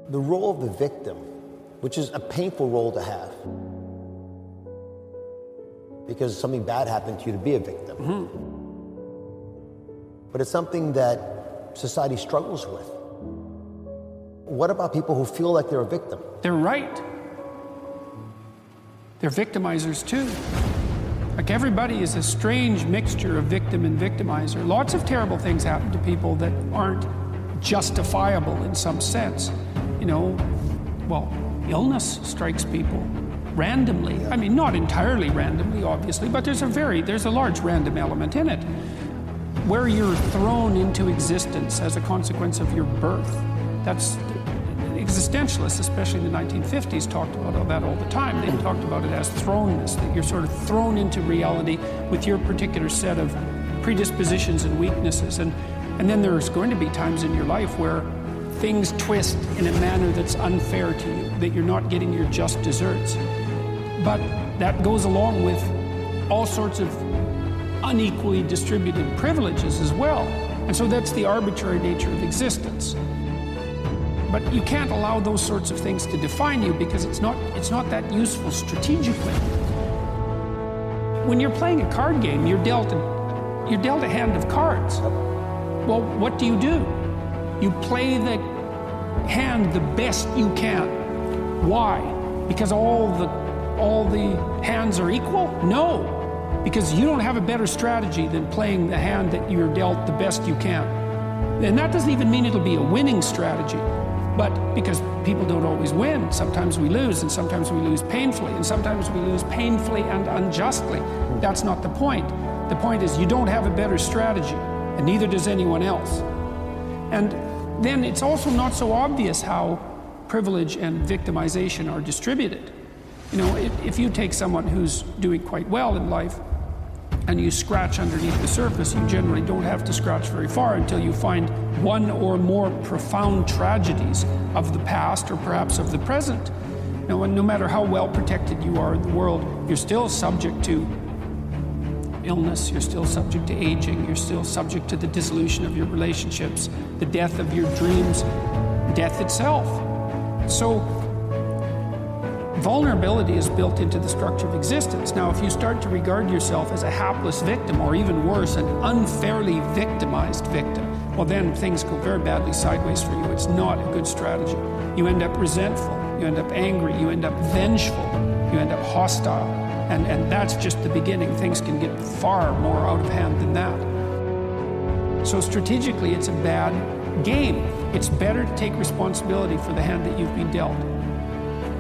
The role of the victim, which is a painful role to have, because something bad happened to you to be a victim. But it's something that society struggles with. What about people who feel like they're a victim? They're right. They're victimizers too. Like, everybody is a strange mixture of victim and victimizer. Lots of terrible things happen to people that aren't justifiable in some sense. You know, well, illness strikes people randomly. I mean, not entirely randomly, obviously, but there's a large random element in it, where you're thrown into existence as a consequence of your birth. That's existentialists, especially in the 1950s, talked about that all the time. They talked about it as thrownness, that you're sort of thrown into reality with your particular set of predispositions and weaknesses. And then there's going to be times in your life where things twist in a manner that's unfair to you, that you're not getting your just desserts. But that goes along with all sorts of unequally distributed privileges as well. And so that's the arbitrary nature of existence. But you can't allow those sorts of things to define you, because it's not that useful strategically. When you're playing a card game, you're dealt a hand of cards. Well, what do? You play the hand the best you can. Why? Because all the hands are equal? No, because you don't have a better strategy than playing the hand that you're dealt the best you can. And that doesn't even mean it'll be a winning strategy. But because people don't always win, sometimes we lose, and sometimes we lose painfully, and sometimes we lose painfully and unjustly. That's not the point. The point is, you don't have a better strategy, and neither does anyone else. And then it's also not so obvious how privilege and victimization are distributed. You know, if you take someone who's doing quite well in life and you scratch underneath the surface, you generally don't have to scratch very far until you find one or more profound tragedies of the past, or perhaps of the present. Now, no matter how well protected you are in the world, you're still subject to illness, you're still subject to aging, you're still subject to the dissolution of your relationships, the death of your dreams, death itself. So vulnerability is built into the structure of existence. Now, if you start to regard yourself as a hapless victim, or even worse, an unfairly victimized victim, well, then things go very badly sideways for you. It's not a good strategy. You end up resentful, you end up angry, you end up vengeful, you end up hostile, and that's just the beginning. Things can get far more out of hand than that. So strategically, it's a bad game. It's better to take responsibility for the hand that you've been dealt.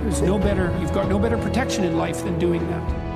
You've got no better protection in life than doing that.